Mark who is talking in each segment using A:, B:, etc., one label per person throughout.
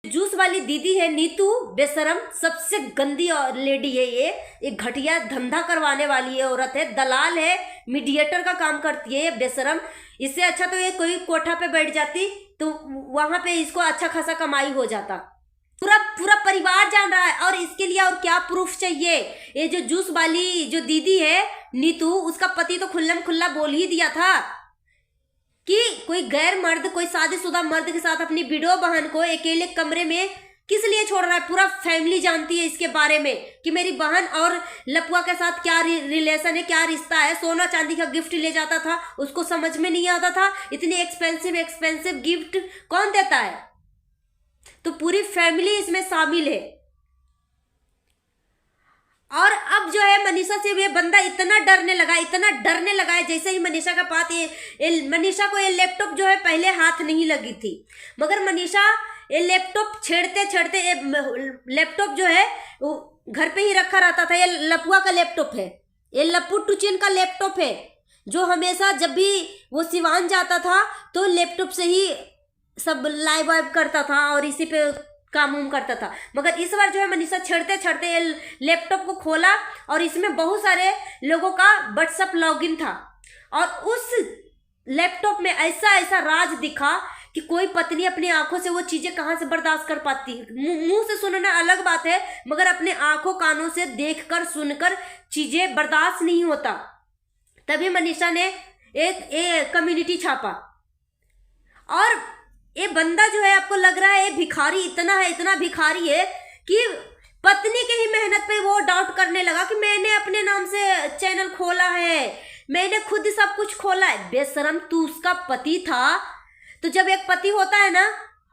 A: Juice वाली दीदी है नीतू, बेशरम, सबसे गंदी लेडी है ये। एक घटिया धंधा करवाने वाली है, औरत है, दलाल है, मीडिएटर का काम करती है ये बेशरम। इससे अच्छा तो ये कोई कोठा पे बैठ जाती तो वहां पे इसको अच्छा खासा कमाई हो जाता। पूरा पूरा परिवार जान रहा है। और इसके लिए और क्या प्रूफ चाहिए? ये जो जूस वाली जो दीदी है नीतू, उसका पति तो खुल्लम खुल्ला बोल ही दिया था कि कोई गैर मर्द, कोई शादीशुदा मर्द के साथ अपनी बिडो बहन को अकेले कमरे में किस लिए छोड़ रहा है। पूरा फैमिली जानती है इसके बारे में कि मेरी बहन और लपुआ के साथ क्या रिलेशन है, क्या रिश्ता है। सोना चांदी का गिफ्ट ले जाता था, उसको समझ में नहीं आता था इतनी एक्सपेंसिव गिफ्ट कौन देता है। तो पूरी फैमिली इसमें शामिल है। और अब जो है मनीषा से ये बंदा इतना डरने लगा है। जैसे ही मनीषा का पास मनीषा को ये लैपटॉप जो है पहले हाथ नहीं लगी थी, मगर मनीषा ये लैपटॉप छेड़ते लैपटॉप जो है वो घर पे ही रखा रहता था। ये लपुआ का लैपटॉप है, ये लप्पू टुचिन का लैपटॉप है, जो हमेशा जब भी वो सिवान जाता था तो लैपटॉप से ही सब लाइव वाइव करता था और इसी पे काम उम करता था। मगर इस बार जो है मनीषा छेड़ते लैपटॉप को खोला और इसमें बहुत सारे लोगों का व्हाट्सएप लॉगिन था। और उस लैपटॉप में ऐसा राज दिखा कि कोई पत्नी अपनी आंखों से वो चीजें कहां से बर्दाश्त कर पाती है। मुंह से सुनना अलग बात है, मगर अपने आंखों कानों से देखकर सुनकर चीजें बर्दाश्त नहीं होता। तभी मनीषा ने एक कम्युनिटी छापा। और ये बंदा जो है आपको लग रहा है ये भिखारी इतना भिखारी है कि पत्नी के ही मेहनत पे वो डाउट करने लगा कि मैंने अपने नाम से चैनल खोला है, मैंने खुद सब कुछ खोला है। बेशरम, तू उसका पति था। तो जब एक पति होता है ना,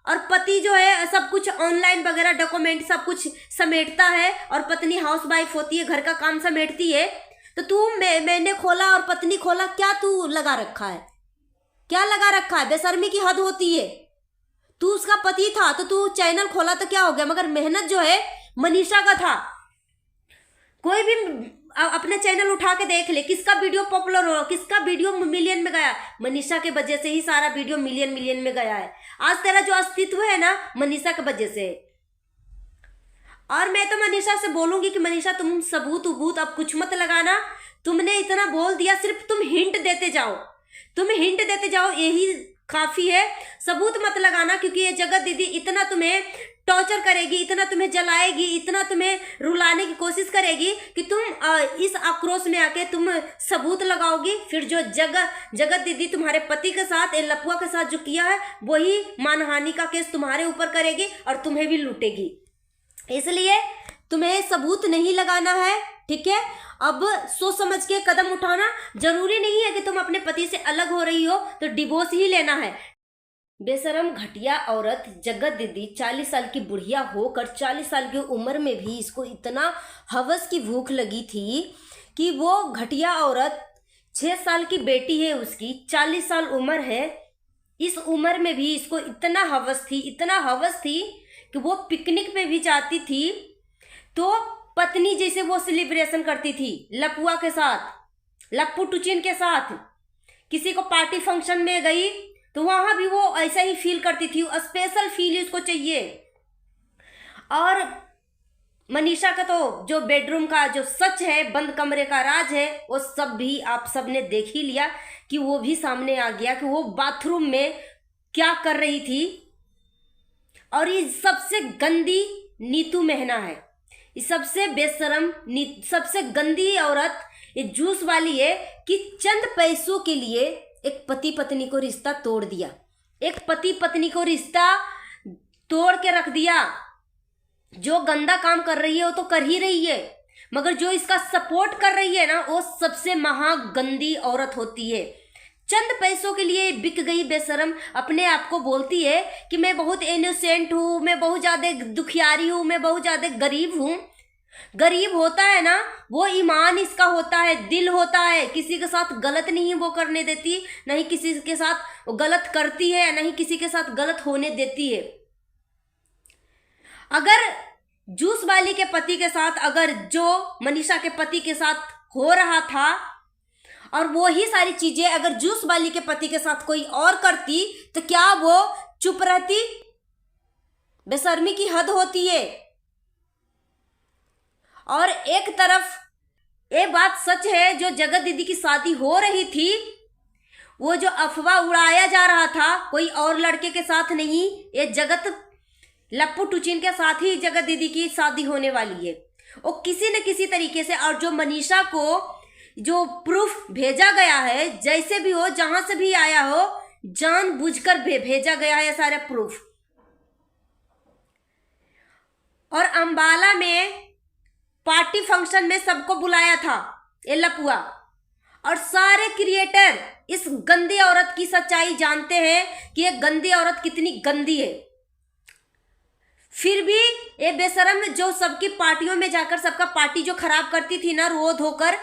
A: और पति जो है सब कुछ ऑनलाइन वगैरह डॉक्यूमेंट सब कुछ समेटता है और पत्नी हाउस वाइफ होती है, घर का काम समेटती है, तो तू मैंने खोला और पत्नी खोला, क्या तू लगा रखा है? क्या लगा रखा है? बेशर्मी की हद होती है। तू उसका पति था तो तू चैनल खोला तो क्या हो गया, मगर मेहनत जो है मनीषा का था। कोई भी अपने चैनल उठा के देख ले, किसका वीडियो पॉपुलर हो, किसका वीडियो मिलियन में गया। मनीषा के वजह से ही सारा वीडियो मिलियन में गया है। आज तेरा जो अस्तित्व है ना, मनीषा की वजह से। और मैं तो मनीषा से बोलूंगी कि मनीषा, तुम सबूत अब कुछ मत लगाना। तुमने इतना बोल दिया, सिर्फ तुम हिंट देते जाओ, यही काफी है। सबूत मत लगाना, क्योंकि ये जगत दीदी इतना तुम्हें टॉर्चर करेगी, इतना तुम्हें जलाएगी, इतना तुम्हें रुलाने की कोशिश करेगी कि तुम इस आक्रोश में आके तुम सबूत लगाओगी। फिर जो जगत दीदी तुम्हारे पति के साथ, लपुआ के साथ जो किया है, वही मानहानि का केस तुम्हारे ऊपर करेगी और तुम्हें भी लूटेगी। इसलिए तुम्हें सबूत नहीं लगाना है, ठीक है। अब सोच समझ के कदम उठाना। जरूरी नहीं है कि तुम अपने पति से अलग हो रही हो तो डिवोर्स ही लेना है। बेशरम घटिया औरत जगत दीदी 40 साल की बुढ़िया होकर 40 साल की उम्र में भी इसको इतना हवस की भूख लगी थी कि वो घटिया औरत 6 साल की बेटी है उसकी, 40 साल उम्र है, इस उम्र में भी इसको इतना हवस थी कि वो पिकनिक पे भी जाती थी तो पत्नी जैसे वो सेलिब्रेशन करती थी लपुआ के साथ, लप्पू टुचिन के साथ। किसी को पार्टी फंक्शन में गई तो वहां भी वो ऐसा ही फील करती थी, स्पेशल फील उसको चाहिए। और मनीषा का तो जो बेडरूम का जो सच है, बंद कमरे का राज है, वो सब भी आप सब ने देख ही लिया कि वो भी सामने आ गया कि वो बाथरूम में क्या कर रही थी। और ये सबसे गंदी नीतू मेहना है, ये सबसे बेशरम, सबसे गंदी औरत ये जूस वाली है कि चंद पैसों के लिए एक पति पत्नी को रिश्ता तोड़ दिया, एक पति पत्नी को रिश्ता तोड़ के रख दिया। जो गंदा काम कर रही है वो तो कर ही रही है, मगर जो इसका सपोर्ट कर रही है ना, वो सबसे महागंदी औरत होती है। चंद पैसों के लिए बिक गई बेशरम, अपने आप को बोलती है कि मैं बहुत इनोसेंट हूँ, मैं बहुत ज़्यादा दुखियारी हूँ, मैं बहुत ज़्यादा गरीब हूँ। गरीब होता है ना, वो ईमान इसका होता है, दिल होता है, किसी के साथ गलत नहीं वो करने देती, नहीं किसी के साथ गलत करती है, नहीं किसी के साथ गलत होने देती है। अगर जूस वाली के पति के साथ, अगर जो मनीषा के पति के साथ हो रहा था, और वो ही सारी चीजें अगर जूस वाली के पति के साथ कोई और करती तो क्या वो चुप रहती? बेशर्मी की हद होती है। और एक तरफ ये बात सच है, जो जगत दीदी की शादी हो रही थी, वो जो अफवाह उड़ाया जा रहा था कोई और लड़के के साथ नहीं, ये जगत लप्पू टुचिन के साथ ही जगत दीदी की शादी होने वाली है। वो किसी न किसी तरीके से, और जो मनीषा को जो प्रूफ भेजा गया है, जैसे भी हो, जहां से भी आया हो, जानबूझकर भेजा गया है सारे प्रूफ। और अंबाला में पार्टी फंक्शन में सबको बुलाया था ये लपुआ, और सारे क्रिएटर इस गंदी औरत की सच्चाई जानते हैं कि ये गंदी औरत कितनी गंदी है। फिर भी ये बेशरम जो सबकी पार्टियों में जाकर सबका पार्टी जो खराब करती थी ना रो धोकर,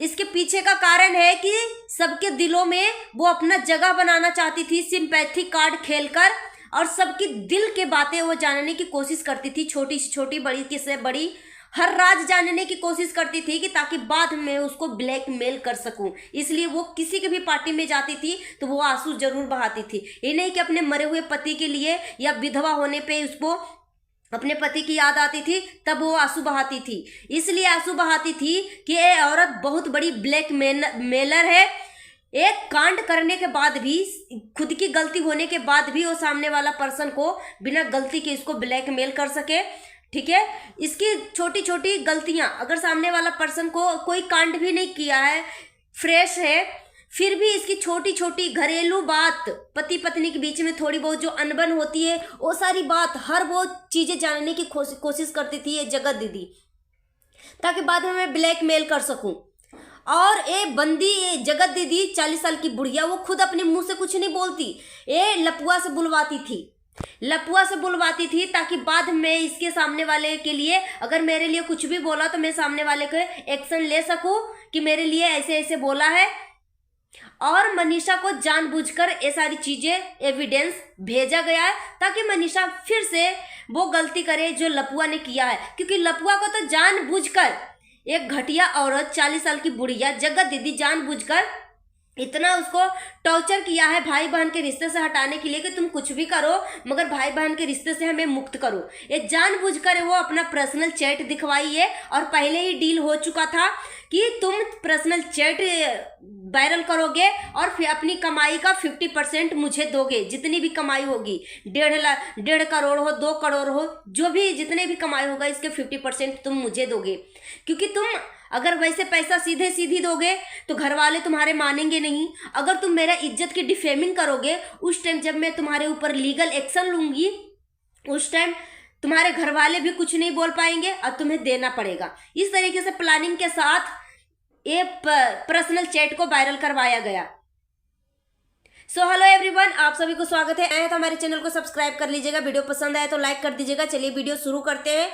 A: इसके पीछे का कारण है कि सबके दिलों में वो अपना जगह बनाना चाहती थी सिंपैथी कार्ड खेलकर, और सबकी दिल के बातें वो जानने की कोशिश करती थी, छोटी से छोटी, बड़ी से बड़ी, हर राज जानने की कोशिश करती थी कि ताकि बाद में उसको ब्लैकमेल कर सकूं। इसलिए वो किसी की भी पार्टी में जाती थी तो वो आंसू जरूर बहाती थी। ये नहीं कि अपने मरे हुए पति के लिए या विधवा होने पे उसको अपने पति की याद आती थी तब वो आंसू बहाती थी। इसलिए आंसू बहाती थी कि ये औरत बहुत बड़ी ब्लैकमेलर है। एक कांड करने के बाद भी, खुद की गलती होने के बाद भी, वो सामने वाला पर्सन को बिना गलती के इसको ब्लैकमेल कर सके। ठीक है, इसकी छोटी छोटी गलतियां, अगर सामने वाला पर्सन को कोई कांड भी नहीं किया है, फ्रेश है, फिर भी इसकी छोटी छोटी घरेलू बात, पति पत्नी के बीच में थोड़ी बहुत जो अनबन होती है, वो सारी बात, हर वो चीजें जानने की कोशिश करती थी ये जगत दीदी, ताकि बाद में मैं ब्लैकमेल कर सकूं। और ये बंदी, ये जगत दीदी 40 साल की बुढ़िया, वो खुद अपने मुंह से कुछ नहीं बोलती, ये लपुआ से बुलवाती थी ताकि बाद में इसके सामने वाले के लिए, अगर मेरे लिए कुछ भी बोला तो मैं सामने वाले को एक्शन ले सकूं कि मेरे लिए ऐसे ऐसे बोला है। और मनीषा को जानबूझकर ये सारी चीजें, एविडेंस भेजा गया है ताकि मनीषा फिर से वो गलती करे जो लपुआ ने किया है। क्योंकि लपुआ को तो जानबूझकर, एक घटिया औरत 40 साल की बुढ़िया जगत दीदी जानबूझकर इतना उसको टॉर्चर किया है भाई बहन के रिश्ते से हटाने के लिए कि तुम कुछ भी करो मगर भाई बहन के रिश्ते से हमें मुक्त करो। ये जानबूझकर वो अपना पर्सनल चैट दिखवाई है, और पहले ही डील हो चुका था कि तुम पर्सनल चैट वायरल करोगे और फिर अपनी कमाई का 50% मुझे दोगे। जितनी भी कमाई होगी, 1.5 करोड़ हो, 2 करोड़ हो, जो भी जितने भी कमाई होगा इसके 50% तुम मुझे दोगे। क्योंकि तुम अगर वैसे पैसा सीधे सीधी दोगे तो घर वाले तुम्हारे मानेंगे नहीं। अगर तुम मेरा इज्जत की डिफेमिंग करोगे, उस टाइम जब मैं तुम्हारे ऊपर लीगल एक्शन लूंगी, उस टाइम तुम्हारे घर वाले भी कुछ नहीं बोल पाएंगे और तुम्हें देना पड़ेगा। इस तरीके से प्लानिंग के साथ ये पर्सनल चैट को वायरल करवाया गया। सो हेलो एवरीवन, आप सभी को स्वागत है। आए तो हमारे चैनल को सब्सक्राइब कर लीजिएगा, वीडियो पसंद आए तो लाइक कर दीजिएगा। चलिए वीडियो शुरू करते हैं,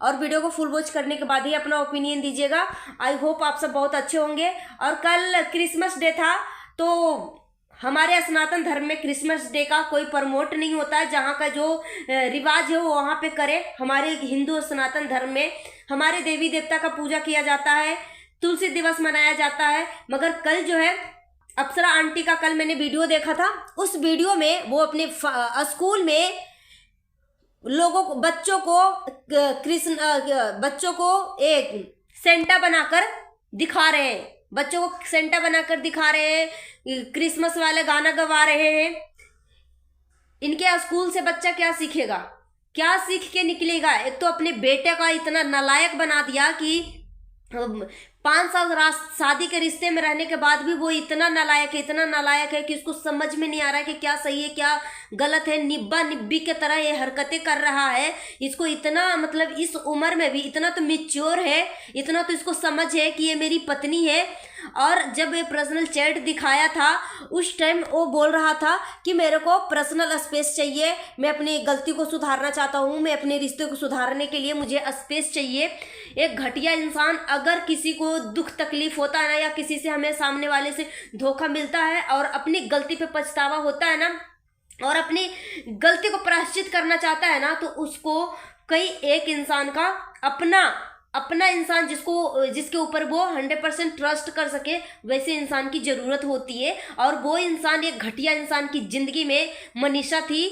A: और वीडियो को फुल वॉच करने के बाद ही अपना ओपिनियन दीजिएगा। आई होप आप सब बहुत अच्छे होंगे। और कल क्रिसमस डे था, तो हमारे सनातन धर्म में क्रिसमस डे का कोई प्रमोट नहीं होता है। जहाँ का जो रिवाज है वो वहाँ पे करे। हमारे हिंदू सनातन धर्म में हमारे देवी देवता का पूजा किया जाता है, तुलसी दिवस मनाया जाता है। मगर कल जो है अप्सरा आंटी का कल मैंने वीडियो देखा था, उस वीडियो में वो अपने स्कूल में लोगों को, बच्चों को एक सेंटा बनाकर दिखा रहे हैं, बच्चों को सेंटा बनाकर दिखा रहे हैं, क्रिसमस वाले गाना गवा रहे हैं। इनके स्कूल से बच्चा क्या सीखेगा, क्या सीख के निकलेगा? एक तो अपने बेटे का इतना नालायक बना दिया कि 5 साल शादी के रिश्ते में रहने के बाद भी वो इतना नालायक है कि उसको समझ में नहीं आ रहा है कि क्या सही है क्या गलत है। निब्बा निब्बी के तरह ये हरकतें कर रहा है। इसको इतना, मतलब इस उम्र में भी इतना तो मैच्योर है, इतना तो इसको समझ है कि ये मेरी पत्नी है। और जब ये पर्सनल चैट दिखाया था उस टाइम वो बोल रहा था कि मेरे को पर्सनल स्पेस चाहिए, मैं अपनी गलती को सुधारना चाहता हूँ, मैं अपने रिश्ते को सुधारने के लिए मुझे स्पेस चाहिए। एक घटिया इंसान, अगर किसी को दुख तकलीफ होता है ना, या किसी से हमें सामने वाले से धोखा मिलता है और अपनी गलती पे पछतावा होता है ना, और अपनी गलती को प्रायश्चित करना चाहता है ना, तो उसको कोई एक इंसान का अपना इंसान जिसके ऊपर वो 100% ट्रस्ट कर सके, वैसे इंसान की ज़रूरत होती है। और वो इंसान, एक घटिया इंसान की ज़िंदगी में मनीषा थी।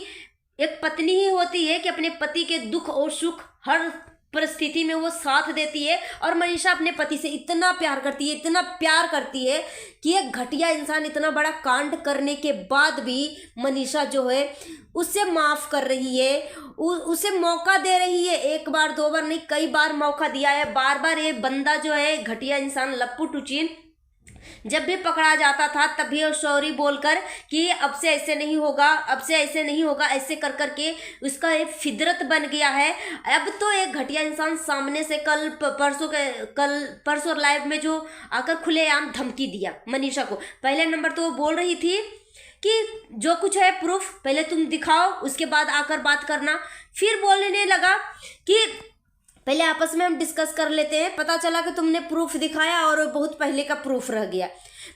A: एक पत्नी ही होती है कि अपने पति के दुख और सुख हर परिस्थिति में वो साथ देती है। और मनीषा अपने पति से इतना प्यार करती है, इतना प्यार करती है कि एक घटिया इंसान इतना बड़ा कांड करने के बाद भी मनीषा जो है उससे माफ़ कर रही है, उसे मौका दे रही है। एक बार दो बार नहीं, कई बार मौका दिया है। बार बार ये बंदा जो है घटिया इंसान लप्पू टुचिन जब भी पकड़ा जाता था तब भी सॉरी बोलकर कि अब से ऐसे नहीं होगा, अब से ऐसे नहीं होगा, ऐसे कर करके उसका एक फितरत बन गया है। अब तो एक घटिया इंसान सामने से कल परसों लाइव में जो आकर खुलेआम धमकी दिया मनीषा को। पहले नंबर तो वो बोल रही थी कि जो कुछ है प्रूफ पहले तुम दिखाओ, उसके बाद आकर बात करना। फिर बोलने लगा कि पहले आपस में हम डिस्कस कर लेते हैं। पता चला कि तुमने प्रूफ दिखाया और बहुत पहले का प्रूफ रह गया।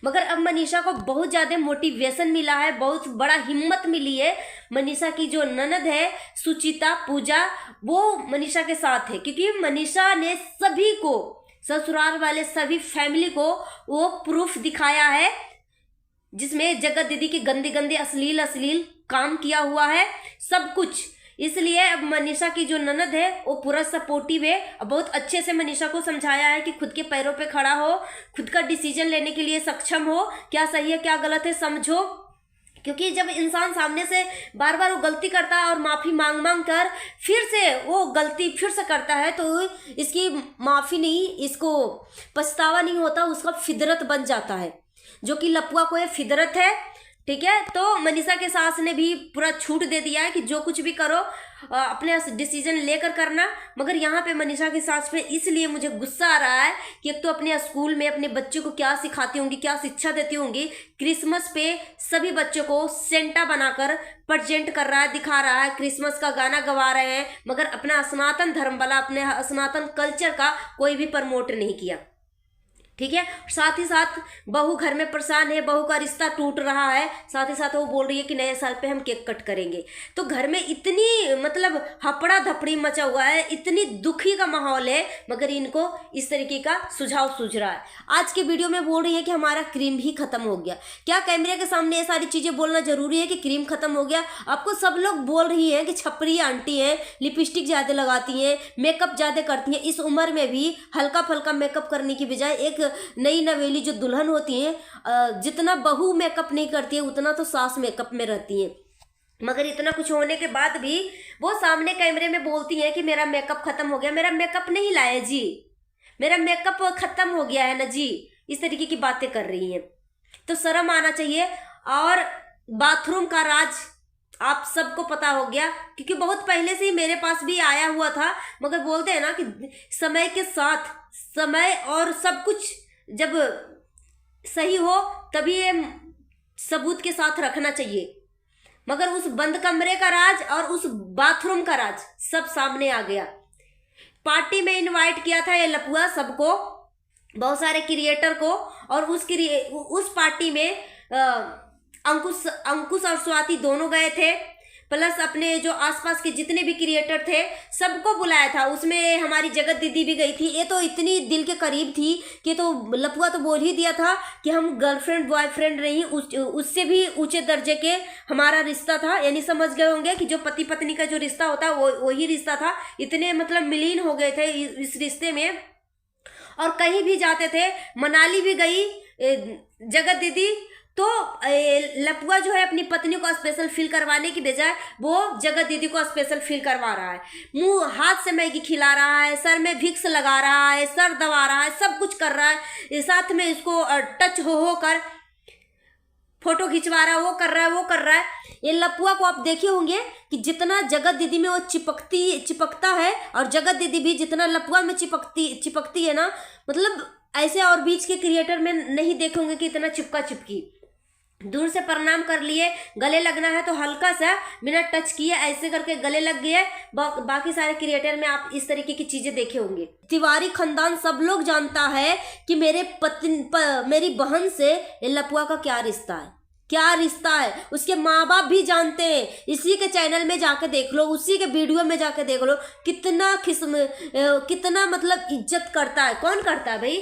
A: मगर अब मनीषा को बहुत ज़्यादा मोटिवेशन मिला है, बहुत बड़ा हिम्मत मिली है। मनीषा की जो ननद है सुचिता पूजा, वो मनीषा के साथ है, क्योंकि मनीषा ने सभी को, ससुराल वाले सभी फैमिली को वो प्रूफ दिखाया है जिसमें जगत दीदी की गंदी गंदी अश्लील काम किया हुआ है, सब कुछ। इसलिए अब मनीषा की जो ननद है वो पूरा सपोर्टिव है और बहुत अच्छे से मनीषा को समझाया है कि खुद के पैरों पे खड़ा हो, खुद का डिसीजन लेने के लिए सक्षम हो, क्या सही है क्या गलत है समझो। क्योंकि जब इंसान सामने से बार बार वो गलती करता है और माफ़ी मांग कर फिर से वो गलती फिर से करता है तो इसकी माफ़ी नहीं, इसको पछतावा नहीं होता, उसका फितरत बन जाता है, जो कि लपुआ को ये फितरत है। ठीक है, तो मनीषा के सास ने भी पूरा छूट दे दिया है कि जो कुछ भी करो अपने डिसीजन लेकर करना। मगर यहाँ पे मनीषा की सास पे इसलिए मुझे गुस्सा आ रहा है कि एक तो अपने स्कूल में अपने बच्चों को क्या सिखाती होंगी, क्या शिक्षा देती होंगी। क्रिसमस पे सभी बच्चों को सेंटा बनाकर प्रेजेंट कर रहा है, दिखा रहा है, क्रिसमस का गाना गवा रहे हैं, मगर अपना सनातन धर्म वाला, अपने सनातन कल्चर का कोई भी प्रमोट नहीं किया। ठीक है, साथ ही साथ बहू घर में परेशान है, बहू का रिश्ता टूट रहा है, साथ ही साथ वो बोल रही है कि नए साल पे हम केक कट करेंगे। तो घर में इतनी मतलब हपड़ा धपड़ी मचा हुआ है, इतनी दुखी का माहौल है, मगर इनको इस तरीके का सुझाव सूझ रहा है। आज के वीडियो में बोल रही है कि हमारा क्रीम ही खत्म हो गया। क्या कैमरे के सामने ये सारी चीज़ें बोलना जरूरी है कि क्रीम खत्म हो गया? आपको सब लोग बोल रही हैं कि छपरी आंटी हैं, लिपस्टिक ज़्यादा लगाती हैं, मेकअप ज़्यादा करती हैं। इस उम्र में भी हल्का फल्का मेकअप करने की बजाय एक नई नवेली जो दुल्हन होती है, जितना बहू मेकअप नहीं करती है उतना तो सास मेकअप में रहती है। मगर इतना कुछ होने के बाद भी वो सामने कैमरे में बोलती है कि मेरा मेकअप खत्म हो गया। मेरा मेकअप नहीं लाया जी, मेरा मेकअप खत्म हो गया है ना जी, इस तरीके की बातें कर रही हैं। तो शर्म आना चाहिए। और बाथरूम का राज आप सबको पता हो गया, क्योंकि बहुत पहले से ही मेरे पास भी आया हुआ था। मगर बोलते हैं ना कि समय के साथ, समय और सब कुछ जब सही हो तभी ये सबूत के साथ रखना चाहिए। मगर उस बंद कमरे का राज और उस बाथरूम का राज सब सामने आ गया। पार्टी में इनवाइट किया था ये लपुआ सबको, बहुत सारे क्रिएटर को, और उस पार्टी में अंकुश और स्वाति दोनों गए थे, प्लस अपने जो आसपास के जितने भी क्रिएटर थे सबको बुलाया था। उसमें हमारी जगत दीदी भी गई थी। ये तो इतनी दिल के करीब थी कि तो लपुआ तो बोल ही दिया था कि हम गर्लफ्रेंड बॉयफ्रेंड नहीं, उससे भी ऊंचे दर्जे के हमारा रिश्ता था। यानी समझ गए होंगे कि जो पति पत्नी का जो रिश्ता होता है वो वही रिश्ता था। इतने मतलब मिलीन हो गए थे इस रिश्ते में। और कहीं भी जाते थे, मनाली भी गई जगत दीदी, तो लपुआ जो है अपनी पत्नी को स्पेशल फील करवाने की बजाय वो जगत दीदी को स्पेशल फील करवा रहा है। मुंह हाथ से मैगी खिला रहा है, सर में विक्स लगा रहा है, सर दबा रहा है, सब कुछ कर रहा है। साथ में इसको टच हो कर फोटो खिंचवा रहा है, वो कर रहा है। ये लपुआ को आप देखे होंगे कि जितना जगत दीदी में वो चिपकता है, और जगत दीदी भी जितना लपुआ में चिपकती है ना, मतलब ऐसे और बीच के क्रिएटर में नहीं देखेंगे कि इतना चिपकी। दूर से प्रणाम कर लिए, गले लगना है तो हल्का सा बिना टच किए ऐसे करके गले लग गए। बाकी सारे क्रिएटर में आप इस तरीके की चीजें देखे होंगे। तिवारी खानदान सब लोग जानता है कि मेरी बहन से लपुआ का क्या रिश्ता है, उसके माँ बाप भी जानते हैं। इसी के चैनल में जाके देख लो, उसी के वीडियो में जाके देख लो, कितना मतलब इज्जत करता है। कौन करता है भाई?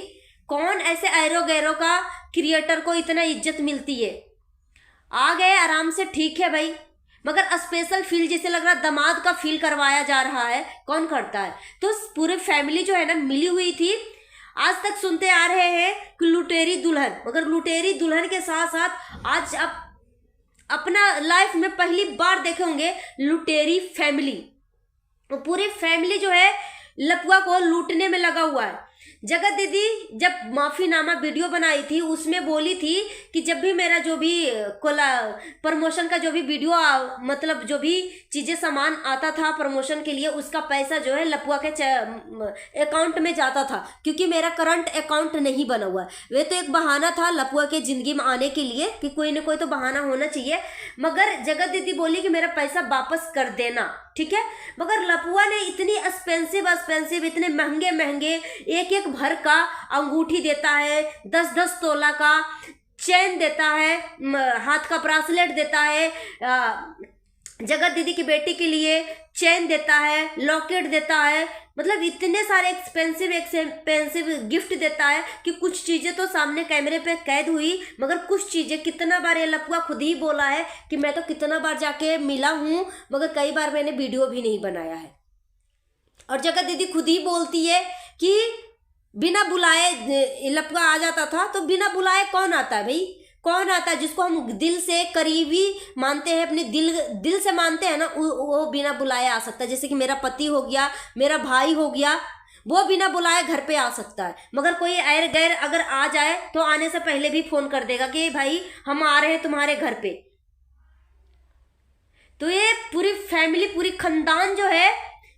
A: कौन ऐसे एरो गैरो का क्रिएटर को इतना इज्जत मिलती है? आ गए आराम से, ठीक है भाई, मगर स्पेशल फील जैसे लग रहा है दामाद का फील करवाया जा रहा है, कौन करता है। तो पूरे फैमिली जो है ना मिली हुई थी। आज तक सुनते आ रहे हैं कि लुटेरी दुल्हन, मगर लुटेरी दुल्हन के साथ साथ आज आप अपना लाइफ में पहली बार देखे होंगे लुटेरी फैमिली। तो पूरी फैमिली जो है लपुआ को लूटने में लगा हुआ है। जगत दीदी जब माफीनामा वीडियो बनाई थी उसमें बोली थी कि जब भी मेरा जो भी प्रमोशन का जो भी वीडियो मतलब जो भी चीज़ें सामान आता था प्रमोशन के लिए उसका पैसा जो है लपुआ के अकाउंट में जाता था, क्योंकि मेरा करंट अकाउंट नहीं बना हुआ है। वे तो एक बहाना था लपुआ के ज़िंदगी में आने के लिए कि कोई ना कोई तो बहाना होना चाहिए, मगर जगत दीदी बोली कि मेरा पैसा वापस कर देना, ठीक है। मगर लपुआ ने इतनी एक्सपेंसिव इतने महंगे महंगे एक भर का अंगूठी देता है, 10-10 तोला का चेन देता है, हाथ का ब्रासलेट देता है, जगत दीदी की बेटी के लिए चेन देता है, लॉकेट देता है, मतलब इतने सारे एक्सपेंसिव गिफ्ट देता है कि कुछ चीज़ें तो सामने कैमरे पे कैद हुई, मगर कुछ चीज़ें कितना बार ये लपुआ खुद ही बोला है कि मैं तो कितना बार जाके मिला हूँ, मगर कई बार मैंने वीडियो भी नहीं बनाया है। और जगत दीदी खुद ही बोलती है कि बिना बुलाए लपुआ आ जाता था, तो बिना बुलाए कौन आता है भाई, कौन आता है जिसको हम दिल से करीबी मानते हैं, अपने दिल से मानते हैं ना, वो बिना बुलाए आ सकता है। जैसे कि मेरा पति हो गया, मेरा भाई हो गया, वो बिना बुलाए घर पे आ सकता है, मगर कोई गैर अगर आ जाए तो आने से पहले भी फोन कर देगा कि भाई हम आ रहे हैं तुम्हारे घर पे। तो ये पूरी फैमिली पूरी खानदान जो है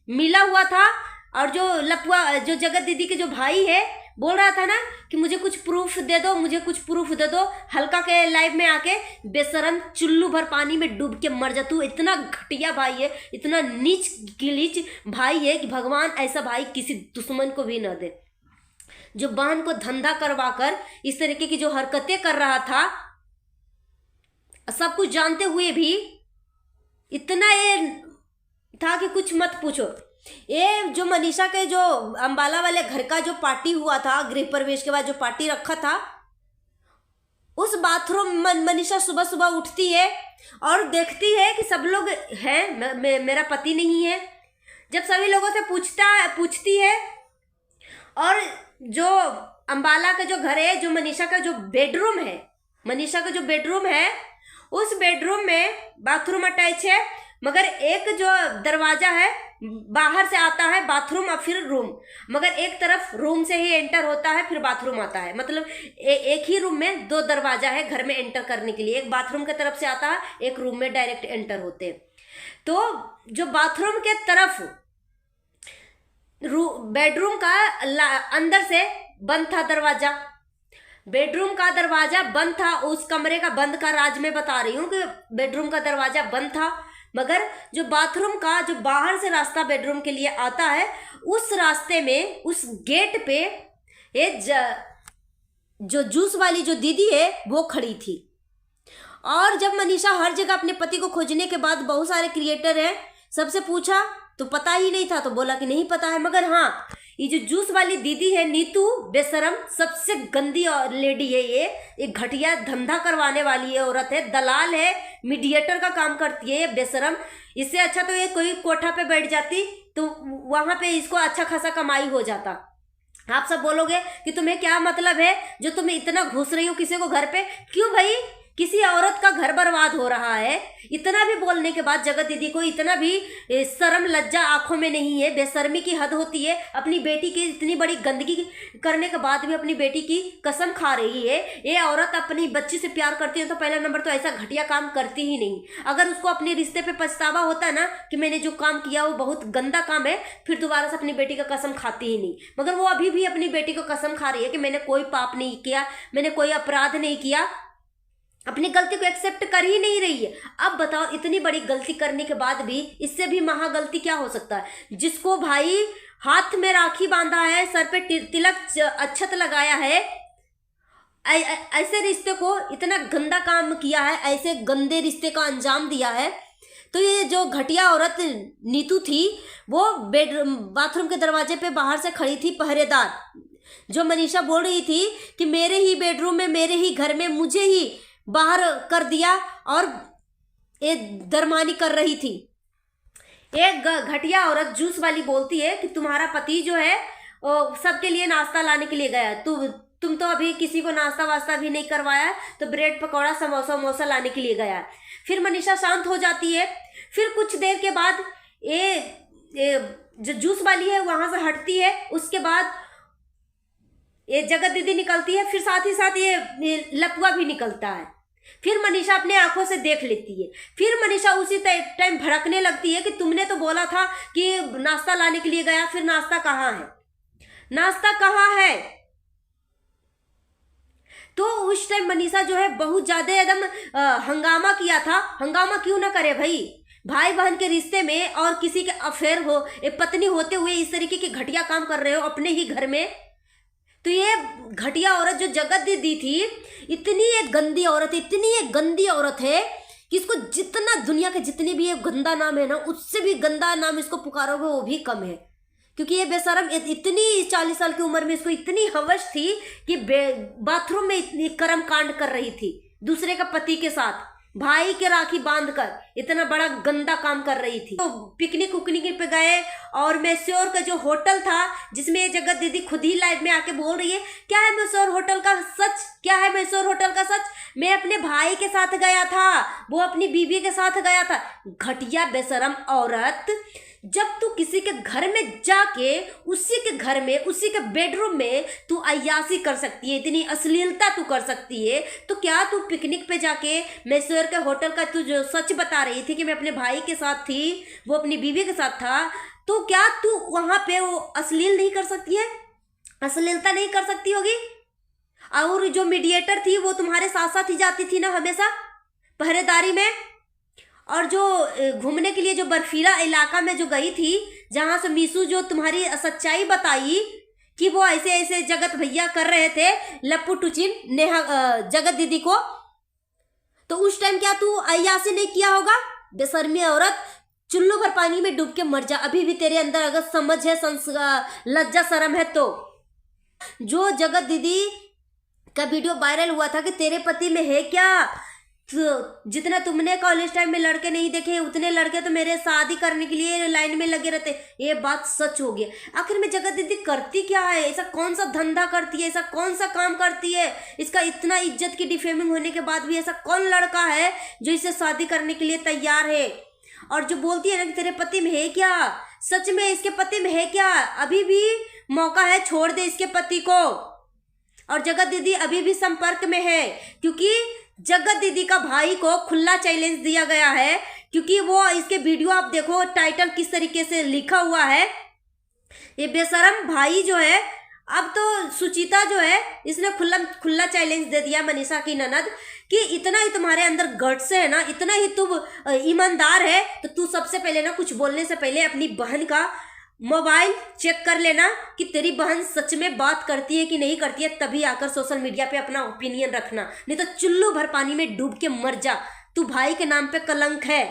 A: मिला हुआ था। और जो लपुआ जो जगत दीदी के जो भाई है बोल रहा था ना कि मुझे कुछ प्रूफ दे दो, मुझे कुछ प्रूफ दे दो, हल्का के लाइव में आके बेशरम चुल्लू भर पानी में डूब के मर जा तू। इतना घटिया भाई है, इतना नीच गिलीच भाई है कि भगवान ऐसा भाई किसी दुश्मन को भी न दे। जो बहन को धंधा करवा कर इस तरीके की जो हरकतें कर रहा था, सब कुछ जानते हुए भी इतना ये था कि कुछ मत पूछो। ये जो मनीषा के जो अंबाला वाले घर का जो पार्टी हुआ था, गृह प्रवेश के बाद जो पार्टी रखा था, उस बाथरूम मनीषा सुबह सुबह उठती है और देखती है कि सब लोग हैं, मेरा पति नहीं है। जब सभी लोगों से पूछती है, और जो अंबाला का जो घर है, जो मनीषा का जो बेडरूम है, मनीषा का जो बेडरूम है, उस बेडरूम में बाथरूम अटैच है, मगर एक जो दरवाजा है बाहर से आता है बाथरूम और फिर रूम, मगर एक तरफ रूम से ही एंटर होता है फिर बाथरूम आता है। मतलब एक ही रूम में 2 दरवाजा है घर में एंटर करने के लिए, एक बाथरूम के तरफ से आता है, एक रूम में डायरेक्ट एंटर होते हैं। तो जो बाथरूम के तरफ बेडरूम का अंदर से बंद था दरवाजा, बेडरूम का दरवाजा बंद था। उस कमरे का बंद का राज मैं बता रही हूँ कि बेडरूम का दरवाजा बंद था, मगर जो बाथरूम का जो बाहर से रास्ता बेडरूम के लिए आता है, उस रास्ते में उस गेट पे ये जो जूस वाली जो दीदी है वो खड़ी थी। और जब मनीषा हर जगह अपने पति को खोजने के बाद बहुत सारे क्रिएटर हैं, सबसे पूछा तो पता ही नहीं था, तो बोला कि नहीं पता है। मगर हाँ, ये जो जूस वाली दीदी है नीतू बेशरम, सबसे गंदी लेडी है ये, एक घटिया धंधा करवाने वाली है औरत है, दलाल है, मीडिएटर का काम करती है ये बेशरम। इससे अच्छा तो ये कोई कोठा पे बैठ जाती तो वहां पे इसको अच्छा खासा कमाई हो जाता। आप सब बोलोगे कि तुम्हें क्या मतलब है जो तुम इतना घुस रही हो किसी को घर पे, क्यों भाई? किसी औरत का घर बर्बाद हो रहा है, इतना भी बोलने के बाद जगत दीदी को इतना भी शर्म लज्जा आंखों में नहीं है, बेशर्मी की हद होती है। अपनी बेटी की इतनी बड़ी गंदगी करने के बाद भी अपनी बेटी की कसम खा रही है। ये औरत अपनी बच्ची से प्यार करती है तो पहला नंबर तो ऐसा घटिया काम करती ही नहीं। अगर उसको अपने रिश्ते पे पछतावा होता ना कि मैंने जो काम किया वो बहुत गंदा काम है, फिर दोबारा से अपनी बेटी का कसम खाती ही नहीं। मगर वो अभी भी अपनी बेटी को कसम खा रही है कि मैंने कोई पाप नहीं किया, मैंने कोई अपराध नहीं किया, अपनी गलती को एक्सेप्ट कर ही नहीं रही है। अब बताओ, इतनी बड़ी गलती करने के बाद भी इससे भी महा गलती क्या हो सकता है? जिसको भाई हाथ में राखी बांधा है, सर पे तिलक अक्षत लगाया है, ऐसे रिश्ते को इतना गंदा काम किया है, ऐसे गंदे रिश्ते का अंजाम दिया है। तो ये जो घटिया औरत नीतू थी वो बाथरूम के दरवाजे पे बाहर से खड़ी थी पहरेदार, जो मनीषा बोल रही थी कि मेरे ही बेडरूम में, मेरे ही घर में मुझे ही बाहर कर दिया और ये दरमानी कर रही थी। एक घटिया औरत जूस वाली बोलती है कि तुम्हारा पति जो है सबके लिए नाश्ता लाने के लिए गया, तुम तो अभी किसी को नाश्ता वास्ता भी नहीं करवाया, तो ब्रेड पकौड़ा समोसा वमोसा लाने के लिए गया। फिर मनीषा शांत हो जाती है। फिर कुछ देर के बाद ये जो जूस वाली है वहां से हटती है। उसके बाद ये जगत दीदी निकलती है, फिर साथ ही साथ ये लपुआ भी निकलता है। फिर मनीषा अपने आंखों से देख लेती है। फिर मनीषा उसी टाइम भड़कने लगती है कि तुमने तो बोला था कि नाश्ता लाने के लिए गया, फिर नाश्ता कहाँ है, नाश्ता कहाँ है। तो उस टाइम मनीषा जो है बहुत ज्यादा एकदम हंगामा किया था। हंगामा क्यों ना करे भाई बहन के रिश्ते में और किसी के अफेयर हो, एक पत्नी होते हुए इस तरीके के घटिया काम कर रहे हो अपने ही घर में। तो ये घटिया औरत जो जगत दीदी थी, इतनी एक गंदी औरत, इतनी एक गंदी औरत है कि इसको जितना दुनिया के जितने भी ये गंदा नाम है ना, उससे भी गंदा नाम इसको पुकारोगे वो भी कम है। क्योंकि ये बेशरम इतनी 40 साल की उम्र में इसको इतनी हवस थी कि बाथरूम में इतनी कर्म कांड कर रही थी दूसरे का पति के साथ, भाई के राखी बांधकर इतना बड़ा गंदा काम कर रही थी। तो पिकनिक उकनिक पे गए और मैस्योर का जो होटल था जिसमें ये जगत दीदी खुद ही लाइव में आके बोल रही है, क्या है मैस्योर होटल का सच, क्या है मैस्योर होटल का सच, मैं अपने भाई के साथ गया था, वो अपनी बीवी के साथ गया था। घटिया बेशरम औरत, जब तू किसी के घर में जाके उसी के घर में उसी के बेडरूम में तू अय्यासी कर सकती है, इतनी अश्लीलता तू कर सकती है, तो क्या तू पिकनिक पे जाके मैसूर के होटल का तू जो सच बता रही थी कि मैं अपने भाई के साथ थी, वो अपनी बीवी के साथ था, तो क्या तू वहां पे वो अश्लील नहीं कर सकती है, अश्लीलता नहीं कर सकती होगी? और जो मीडिएटर थी वो तुम्हारे साथ साथ ही जाती थी ना हमेशा पहरेदारी में, और जो घूमने के लिए जो बर्फीला इलाका में जो गई थी, जहां से मीशू जो तुम्हारी सच्चाई बताई कि वो ऐसे ऐसे जगत भैया कर रहे थे लप्पू टुचिन नेहा जगत दीदी को, तो उस टाइम क्या तू अय्यासी नहीं किया होगा? बेशर्मी औरत, चुल्लू भर पानी में डूब के मर जा। अभी भी तेरे अंदर अगर समझ है, लज्जा शर्म है तो। जो जगत दीदी का वीडियो वायरल हुआ था कि तेरे पति में है क्या, तो जितना तुमने कॉलेज टाइम में लड़के नहीं देखे उतने लड़के तो मेरे शादी करने के लिए लाइन में लगे रहते, ये बात सच हो गया। आखिर में जगत दीदी करती क्या है, ऐसा कौन सा धंधा करती है, ऐसा कौन सा काम करती है, इसका इतना इज्जत की डिफेमिंग होने के बाद भी ऐसा कौन लड़का है जो इसे शादी करने के लिए तैयार है? और जो बोलती है ना कि तेरे पति में है क्या, सच में इसके पति में है क्या? अभी भी मौका है, छोड़ दे इसके पति को। और जगत दीदी अभी भी संपर्क में है, क्योंकि जगत दीदी का भाई को खुला चैलेंज दिया गया है, क्योंकि वो इसके वीडियो आप देखो टाइटल किस तरीके से लिखा हुआ है। ये बेशरम भाई जो है, अब तो सुचिता जो है इसने खुला चैलेंज दे दिया मनीषा की ननद कि इतना ही तुम्हारे अंदर गट्स है ना, इतना ही तुम ईमानदार है, तो तू सबसे पहले ना कुछ बोलने से पहले अपनी बहन का मोबाइल चेक कर लेना कि तेरी बहन सच में बात करती है कि नहीं करती है, तभी आकर सोशल मीडिया पे अपना ओपिनियन रखना, नहीं तो चुल्लू भर पानी में डूब के मर जा। तू भाई के नाम पे कलंक है।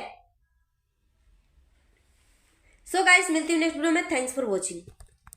A: सो गाइस, मिलती हूँ नेक्स्ट वीडियो में। Thanks for watching.